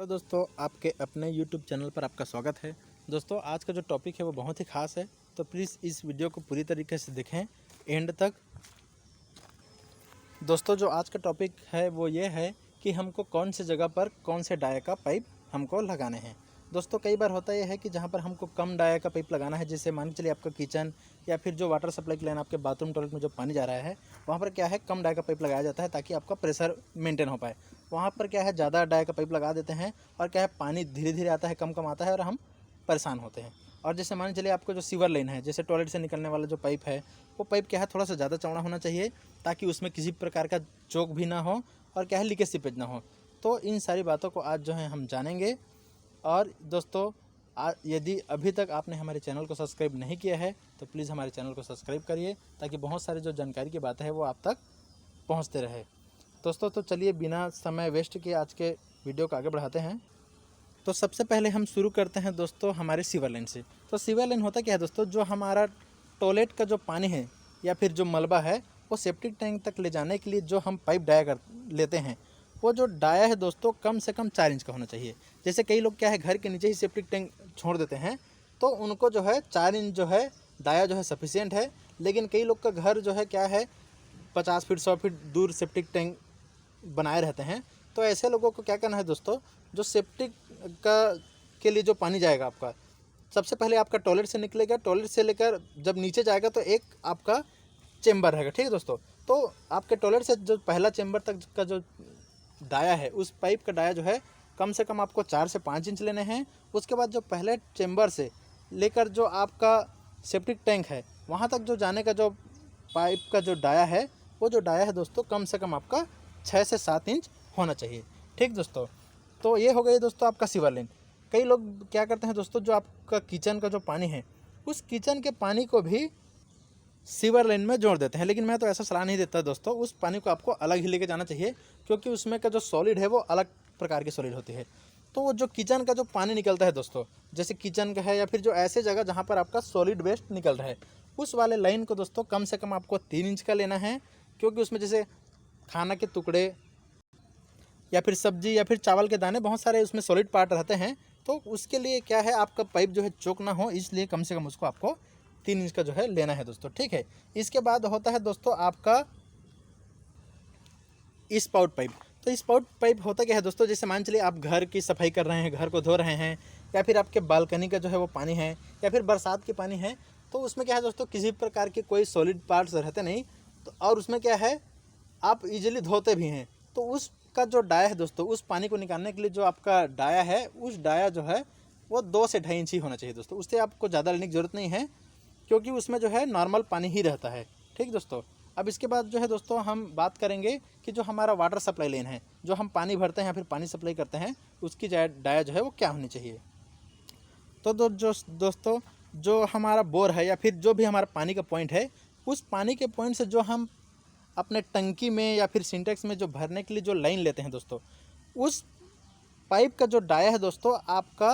Hello दोस्तों, आपके अपने YouTube चैनल पर आपका स्वागत है। दोस्तों, आज का जो टॉपिक है वो बहुत ही ख़ास है, तो प्लीज़ इस वीडियो को पूरी तरीके से देखें एंड तक। दोस्तों, जो आज का टॉपिक है वो ये है कि हमको कौन सी जगह पर कौन से डाया का पाइप हमको लगाने हैं। दोस्तों, कई बार होता यह है कि जहाँ पर हमको कम डाया का पाइप लगाना है, जैसे मान के चलिए आपका किचन या फिर जो वाटर सप्लाई की लाइन आपके बाथरूम टॉयलेट में जो पानी जा रहा है, वहाँ पर क्या है कम डाया का पाइप लगाया जाता है ताकि आपका प्रेशर मेंटेन हो पाए। वहाँ पर क्या है ज़्यादा डाया का पाइप लगा देते हैं और क्या है पानी धीरे धीरे आता है, कम कम आता है और हम परेशान होते हैं। और जैसे मान चलिए आपको जो सीवर लाइन है, जैसे टॉयलेट से निकलने वाला जो पाइप है, वो पाइप क्या है थोड़ा सा ज़्यादा चौड़ा होना चाहिए ताकि उसमें किसी प्रकार का चोक भी ना हो और क्या है लीकेज सीपेज ना हो। तो इन सारी बातों को आज जो है हम जानेंगे। और दोस्तों, यदि अभी तक आपने हमारे चैनल को सब्सक्राइब नहीं किया है तो प्लीज़ हमारे चैनल को सब्सक्राइब करिए ताकि बहुत सारी जो जानकारी की बातें हैं वो आप तक पहुंचते रहे। दोस्तों, तो चलिए बिना समय वेस्ट किए आज के वीडियो को आगे बढ़ाते हैं। तो सबसे पहले हम शुरू करते हैं दोस्तों हमारे सीवर लाइन से। तो सीवर लाइन होता क्या है दोस्तों, जो हमारा टॉयलेट का जो पानी है या फिर जो मलबा है वो सेप्टिक टैंक तक ले जाने के लिए जो हम पाइप डाया कर लेते हैं, वो जो डाया है दोस्तों कम से कम 4 इंच का होना चाहिए। जैसे कई लोग क्या है घर के नीचे ही सेप्टिक टैंक छोड़ देते हैं, तो उनको जो है 4 इंच जो है डाया जो है सफिशियंट है। लेकिन कई लोग का घर जो है क्या है 50 फीट 100 फीट दूर सेप्टिक टैंक बनाए रहते हैं। तो ऐसे लोगों को क्या करना है दोस्तों, जो सेप्टिक का के लिए जो पानी जाएगा आपका, सबसे पहले आपका टॉयलेट से निकलेगा, टॉयलेट से लेकर जब नीचे जाएगा तो एक आपका चेम्बर रहेगा। ठीक है दोस्तों, तो आपके टॉयलेट से जो पहला चेम्बर तक का जो डाया है, उस पाइप का डाया जो है कम से कम आपको 4 से 5 इंच लेने हैं। उसके बाद जो पहले चेम्बर से लेकर जो आपका सेप्टिक टैंक है वहाँ तक जो जाने का जो पाइप का जो डाया है, वो जो डाया है दोस्तों कम से कम आपका 6 से 7 इंच होना चाहिए। ठीक दोस्तों, तो ये हो गई दोस्तों आपका सीवर लाइन। कई लोग क्या करते हैं दोस्तों, जो आपका किचन का जो पानी है उस किचन के पानी को भी सीवर लाइन में जोड़ देते हैं, लेकिन मैं तो ऐसा सलाह नहीं देता दोस्तों। उस पानी को आपको अलग ही लेके जाना चाहिए, क्योंकि उसमें का जो सॉलिड है वो अलग प्रकार की सॉलिड होती है। तो वो जो किचन का जो पानी निकलता है दोस्तों, जैसे किचन का है या फिर जो ऐसे जगह जहाँ पर आपका सॉलिड वेस्ट निकल रहा है, उस वाले लाइन को दोस्तों कम से कम आपको 3 इंच का लेना है। क्योंकि उसमें जैसे खाना के टुकड़े या फिर सब्जी या फिर चावल के दाने, बहुत सारे उसमें सॉलिड पार्ट रहते हैं। तो उसके लिए क्या है आपका पाइप जो है चोक ना हो, इसलिए कम से कम उसको आपको 3 इंच का जो है लेना है दोस्तों। ठीक है, इसके बाद होता है दोस्तों आपका स्पाउट पाइप। तो स्पाउट पाइप होता क्या है दोस्तों, जैसे मान चलिए आप घर की सफाई कर रहे हैं, घर को धो रहे हैं, या फिर आपके बालकनी का जो है वो पानी है, या फिर बरसात के पानी है, तो उसमें क्या है दोस्तों किसी प्रकार के कोई सॉलिड पार्ट्स रहते नहीं। तो और उसमें क्या है आप इजीली धोते भी हैं, तो उसका जो डाया है दोस्तों, उस पानी को निकालने के लिए जो आपका डाया है, उस डाया जो है वो 2 से 2.5 इंच ही होना चाहिए दोस्तों। उससे आपको ज़्यादा लेने की ज़रूरत नहीं है, क्योंकि उसमें जो है नॉर्मल पानी ही रहता है। ठीक दोस्तों, अब इसके बाद जो है दोस्तों हम बात करेंगे कि जो हमारा वाटर सप्लाई लाइन है, जो हम पानी भरते हैं या फिर पानी सप्लाई करते हैं, उसकी डाया जो है वो क्या होनी चाहिए। तो दोस्तों जो हमारा बोर है या फिर जो भी हमारा पानी का पॉइंट है, उस पानी के पॉइंट से जो हम अपने टंकी में या फिर सिंटेक्स में जो भरने के लिए जो लाइन लेते हैं दोस्तों, उस पाइप का जो डाया है दोस्तों आपका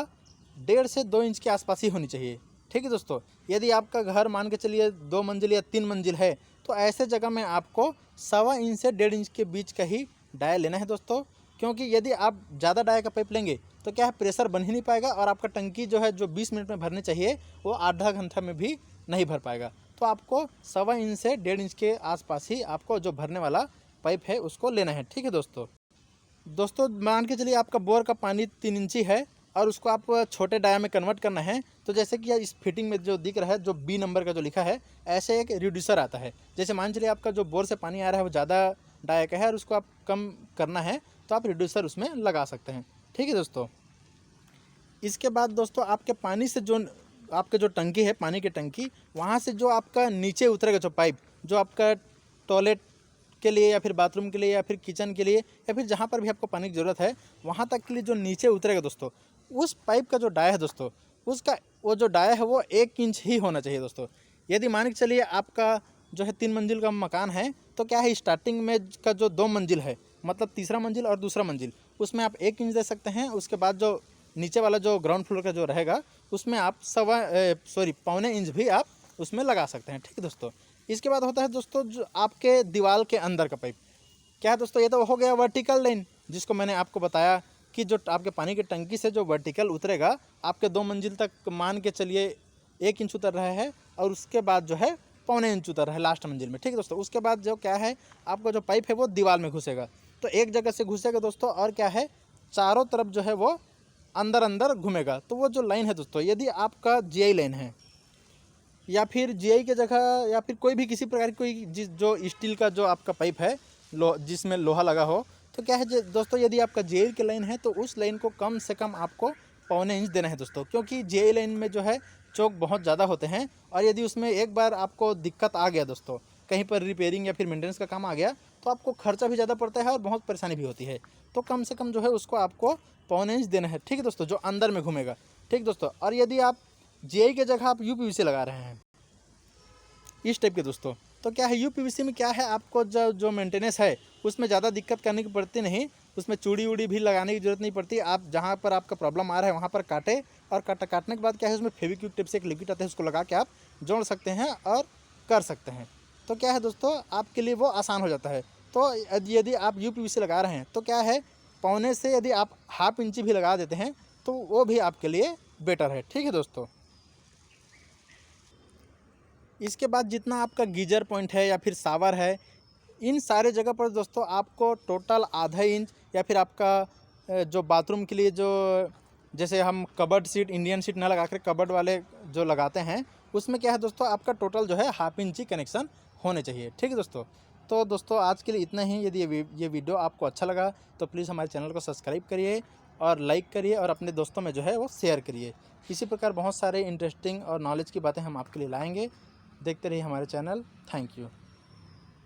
1.5 से 2 इंच के आसपास ही होनी चाहिए। ठीक है दोस्तों, यदि आपका घर मान के चलिए 2 मंजिल या 3 मंजिल है, तो ऐसे जगह में आपको 1.25 इंच से 1.5 इंच के बीच का ही डाया लेना है दोस्तों। क्योंकि यदि आप ज़्यादा डाया का पाइप लेंगे तो क्या है प्रेशर बन ही नहीं पाएगा, और आपका टंकी जो है जो 20 मिनट में भरने चाहिए वो आधा घंटा में भी नहीं भर पाएगा। तो आपको 1.25 इंच से 1.5 इंच के आसपास ही आपको जो भरने वाला पाइप है उसको लेना है। ठीक है दोस्तों, मान के चलिए आपका बोर का पानी 3 इंची है और उसको आप छोटे डाया में कन्वर्ट करना है। तो जैसे कि इस फिटिंग में जो दिख रहा है, जो बी नंबर का जो लिखा है, ऐसे एक रिड्यूसर आता है। जैसे मान चलिए आपका जो बोर से पानी आ रहा है वो ज़्यादा डाया का है और उसको आप कम करना है, तो आप रिड्यूसर उसमें लगा सकते हैं। ठीक है दोस्तों, इसके बाद दोस्तों आपके पानी से जो आपका जो टंकी है, पानी की टंकी, वहाँ से जो आपका नीचे उतरेगा जो पाइप, जो आपका टॉयलेट के लिए या फिर बाथरूम के लिए या फिर किचन के लिए या फिर जहाँ पर भी आपको पानी की ज़रूरत है, वहाँ तक के लिए जो नीचे उतरेगा दोस्तों, उस पाइप का जो डाया है दोस्तों, उसका वो जो डाया है वो 1 इंच ही होना चाहिए दोस्तों। यदि मान के चलिए आपका जो है 3 मंजिल का मकान है, तो क्या है स्टार्टिंग में का जो 2 मंजिल है, मतलब तीसरा मंजिल और दूसरा मंजिल, उसमें आप 1 इंच दे सकते हैं। उसके बाद जो नीचे वाला जो ग्राउंड फ्लोर का जो रहेगा उसमें आप 1.25 इंच भी आप उसमें लगा सकते हैं। ठीक है दोस्तों, इसके बाद होता है दोस्तों जो आपके दीवार के अंदर का पाइप। क्या है दोस्तों, ये तो हो गया वर्टिकल लाइन, जिसको मैंने आपको बताया कि जो आपके पानी की टंकी से जो वर्टिकल उतरेगा आपके 2 मंजिल तक, मान के चलिए 1 इंच उतर रहा है, और उसके बाद जो है 1.25 इंच उतर रहा है लास्ट मंजिल में, ठीक है दोस्तों। उसके बाद जो क्या है, आपका जो पाइप है वो दीवार में घुसेगा। तो एक जगह से घुसेगा दोस्तों, और क्या है, चारों तरफ जो है वो अंदर अंदर घूमेगा। तो वो जो लाइन है दोस्तों, यदि आपका जीआई लाइन है या फिर जीआई की जगह या फिर कोई भी किसी प्रकार की कोई जो स्टील का जो आपका पाइप है जिसमें लोहा लगा हो, तो क्या है दोस्तों, यदि आपका जीआई की लाइन है तो उस लाइन को कम से कम आपको 1.25 इंच देना है दोस्तों, क्योंकि जीआई लाइन में जो है चौक बहुत ज़्यादा होते हैं, और यदि उसमें एक बार आपको दिक्कत आ गया दोस्तों, कहीं पर रिपेयरिंग या फिर मेंटेनेंस का काम आ गया, तो आपको खर्चा भी ज़्यादा पड़ता है और बहुत परेशानी भी होती है। तो कम से कम जो है उसको आपको 1.25 इंच देना है, ठीक है दोस्तों, जो अंदर में घूमेगा, ठीक दोस्तों। और यदि आप जीआई की जगह आप यूपीवीसी लगा रहे हैं इस टाइप के दोस्तों, तो क्या है, यूपीवीसी में क्या है, आपको जो मेंटेनेंस है उसमें ज़्यादा दिक्कत करने की पड़ती नहीं, उसमें चूड़ी उड़ी भी लगाने की जरूरत नहीं पड़ती। आप जहाँ पर आपका प्रॉब्लम आ रहा है वहाँ पर काटे, और काटने के बाद क्या है, उसमें फेविक्विक टिप से एक लिक्विड आता है, उसको लगा के आप जोड़ सकते हैं और कर सकते हैं। तो क्या है दोस्तों, आपके लिए वो आसान हो जाता है। तो यदि आप यूपीवीसी लगा रहे हैं तो क्या है, 1.25 से यदि आप 1/2 इंच भी लगा देते हैं तो वो भी आपके लिए बेटर है, ठीक है दोस्तों। इसके बाद जितना आपका गीजर पॉइंट है या फिर शावर है, इन सारे जगह पर दोस्तों आपको टोटल 1/2 इंच, या फिर आपका जो बाथरूम के लिए जो जैसे हम कबर्ड सीट, इंडियन सीट ना लगा कर कबर्ड वाले जो लगाते हैं, उसमें क्या है दोस्तों, आपका टोटल जो है 1/2 इंच ही कनेक्शन होने चाहिए, ठीक है दोस्तों। तो दोस्तों आज के लिए इतना ही। यदि ये वीडियो आपको अच्छा लगा तो प्लीज़ हमारे चैनल को सब्सक्राइब करिए और लाइक करिए, और अपने दोस्तों में जो है वो शेयर करिए। इसी प्रकार बहुत सारे इंटरेस्टिंग और नॉलेज की बातें हम आपके लिए लाएंगे। देखते रहिए हमारे चैनल। Thank you.